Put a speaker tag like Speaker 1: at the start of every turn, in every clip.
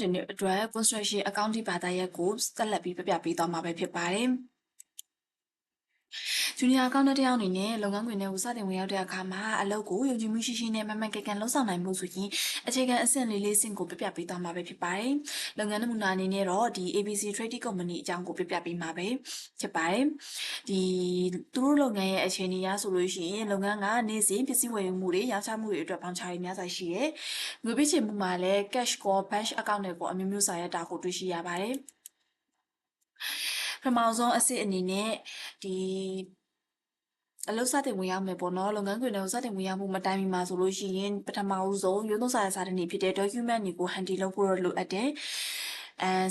Speaker 1: ဒီနေ့အတွက် construction accounting ဘာသာရပ်ကိုဆက်လက်ပြီးပြပြပေးသွားမှာပဲဖြစ်ပါတယ်။ Junior accountant တယောက်အနေနဲ့လုပ်ငန်းခွင်ထဲကိုစတင်ဝင်ရောက်တဲ့အခါမှာအလုပ်ကိုယုံကြည်မှုရှိရှိနဲ့မှန်မှန်ကန်ကန်လုပ်ဆောင်နိုင်မှုဆိုရင်အခြေခံအဆင့်လေးဆင့်ကိုပြပြပေးသွားမှာပဲဖြစ်ပါတယ်။လုပ်ငန်းနမူနာအနေနဲ့တော့ဒီ ABC Trading Company အကြောင်းကိုပြပြပေးမှာပဲဖြစ်ပါတယ်။သူတို့လုပ်ငန်းရဲ့အခြေအနေအရဆိုလို့ရှိရင်လုပ်ငန်းကနေ့စဉ်ပစ္စည်းဝယ်ယူမှုတွေရောင်းချမှုတွေအတွက်ပေါင်ချာတွေများစွာရှိတယ်။ငွေပေးချေမှုမှာလည်း cash ကို bank account တွေကိုအမျိုးမျိုးစာရတာကိုတွေ့ရှိရပါတယ်။ပထမဆုံးအဆင့်အနေနဲ့အလုပ်စတင်ဝင်ရောက်မယ်ပေါ့နော်လုပ်ငန်းခွင်တွေကိုစတင်ဝင်ရောက်မှုမတိုင်မီမှာဆိုလို့ရှိရင်ပထမဦးဆုံးရုံးသုံးစာရစာတနေဖြစ်တဲ့ document တွေကို handle လုပ်ဖို့လိုအပ်တယ်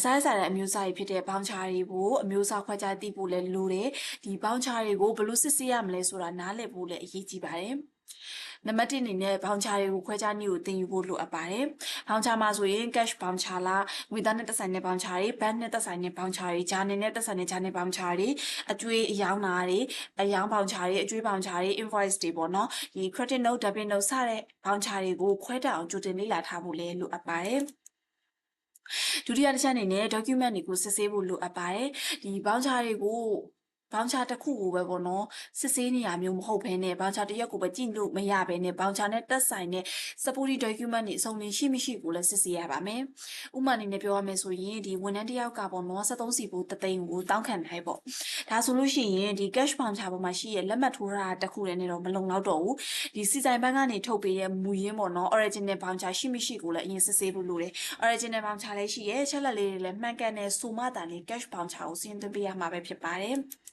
Speaker 1: စားရစာတဲ့အမျိုးအစားတွေဖြစ်တဲ့ဘောင်ချာတွေကိုအမျိုးအစားခွဲခြားသိဖို့လည်းလိုတယ်ဒီဘောင်ချာတွေကိုဘယ်လိုစစ်ဆေးရမလဲဆိုတာနားလည်ဖို့လည်းအရေးကြီးပါတယ်နံပါတ်1အနေနဲ့ဘောင်ချာတွေကိုခွဲခြားနည်းကိုသင်ယူဖို့လိုအပ်ပါတယ်။ဘောင်ချာမှာဆိုရင် cash ဘောင်ချာလားငွေသားနဲ့သက်ဆိုင်တဲ့ဘောင်ချာတွေ bank နဲ့သက်ဆိုင်တဲ့ဘောင်ချာတွေဂျာနယ်နဲ့သက်ဆိုင်တဲ့ဂျာနယ်ဘောင်ချာတွေအကျွေးအယောင်းတာတွေအယောင်းဘောင်ချာတွေအကျွေးဘောင်ချာတွေ invoice တွေပေါ့နော်ဒီ credit note debit note စတဲ့ဘောင်ချာတွေကိုခွဲတတ်အောင်ကြိုတင်လေ့လာထားဖို့လည်းလိုအပ်ပါတယ်။ဒုတိယတစ်ချက်အနေနဲ့ document တွေကိုစစ်ဆေးဖို့လိုအပ်ပါတယ်ဒီဘောင်ချာတွေကိုဘောင်ချာတစ်ခုကိုပဲပေါ့နော်စစ်ဆေးနေရမျိုးမဟုတ်ဘဲနဲ့ဘောင်ချာတစ်ရက်ကိုပဲကြည့်လို့မရဘဲနဲ့ဘောင်ချာနဲ့တက်ဆိုင်တဲ့ supporting document တွေအစုံလင်ရှိမရှိကိုလည်းစစ်ဆေးရပါမယ်။ဥပမာအနေနဲ့ပြောရမယ်ဆိုရင်ဒီဝန်ထမ်းတစ်ယောက်ကပေါ့နော်73စီဖို့တသိန်းကိုတောင်းခံနိုင်ပေါ့။ဒါဆိုလို့ရှိရင်ဒီ cash ဘောင်ချာပေါ်မှာရှိရဲ့လက်မှတ်ထိုးတာတစ်ခုတည်းနဲ့တော့မလုံလောက်တော့ဘူး။ဒီစီဆိုင်ဘဏ်ကနေထုတ်ပေးတဲ့မူရင်းပေါ့နော် original ဘောင်ချာရှိမရှိကိုလည်းအရင်စစ်ဆေးဖို့လိုတယ်။ original ဘောင်ချာလည်းရှိရဲ့ချက်လက်လေးတွေလည်းမှန်ကန်တဲ့ဆိုမှသာလေ cash ဘောင်ချာကိုဆင်းသွင်းပေးရမှာပဲဖြစ်ပါတယ်။